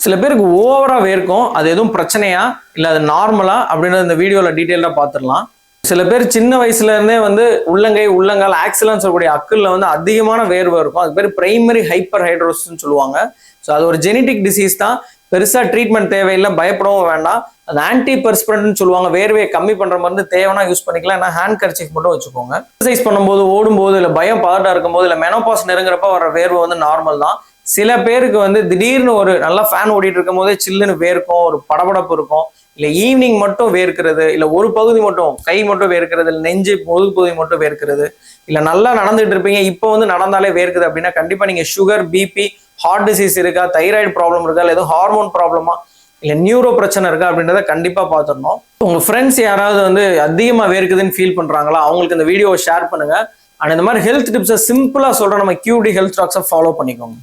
சில பேருக்கு ஓவரா வேர்க்கும். அது எதுவும் பிரச்சனையா இல்ல அது நார்மலா அப்படின்றத இந்த வீடியோல டீடைலா பார்த்துடலாம். சில பேர் சின்ன வயசுல இருந்தே வந்து உள்ளங்கை உள்ளங்கால் ஆக்சிலான்னு சொல்லக்கூடிய அக்கல்ல வந்து அதிகமான வேர்வை இருக்கும். அது பேர் பிரைமரி ஹைப்பர் ஹைட்ரோசிஸ்ன்னு சொல்லுவாங்க. ஸோ அது ஒரு ஜெனட்டிக் டிசீஸ் தான். பெருசா ட்ரீட்மெண்ட் தேவையில்லை, பயப்படவும் வேண்டாம். அது ஆன்டி பெர்ஸ்பிரண்ட்னு சொல்லுவாங்க. வேர்வையை கம்மி பண்ற மருந்து தேவைன்னா யூஸ் பண்ணிக்கலாம். ஏன்னா ஹேண்ட் கர்ச்சீஃப் மட்டும் வச்சுக்கோங்க. எக்ஸசைஸ் பண்ணும்போது, ஓடும்போது, இல்லை பயம் பதட்டா இருக்கும்போது, இல்லை மெனோபாஸ் நெருங்குறப்ப வர வேர்வை வந்து நார்மல் தான். சில பேருக்கு வந்து திடீர்னு ஒரு நல்லா ஃபேன் ஓடிட்டு இருக்கும் போதே சில்லுன்னு வேர்க்கும், ஒரு படபடப்பு இருக்கும். இல்லை ஈவினிங் மட்டும் வேர்க்கிறது, இல்லை ஒரு பகுதி மட்டும் கை மட்டும் வேர்க்கிறது, இல்லை நெஞ்சு முதுகு பகுதி மட்டும் வேர்க்கிறது, இல்லை நல்லா நடந்துட்டு இருப்பீங்க இப்போ வந்து நடந்தாலே வேர்க்குது அப்படின்னா கண்டிப்பா நீங்க சுகர், பிபி, ஹார்ட் டிசீஸ் இருக்கா, தைராய்டு ப்ராப்ளம் இருக்கா, இல்லை எதுவும் ஹார்மோன் ப்ராப்ளமா, இல்லை நியூரோ பிரச்சனை இருக்கா அப்படின்றத கண்டிப்பா பார்த்துடணும். உங்க ஃப்ரெண்ட்ஸ் யாராவது வந்து அதிகமா வேர்க்குதுன்னு ஃபீல் பண்றாங்களா, அவங்களுக்கு இந்த வீடியோவை ஷேர் பண்ணுங்க. அண்ட் இந்த மாதிரி ஹெல்த் டிப்ஸை சிம்பிளா சொல்ற நம்ம QD ஹெல்த் டாக்ஸை ஃபாலோ பண்ணிக்கோங்க.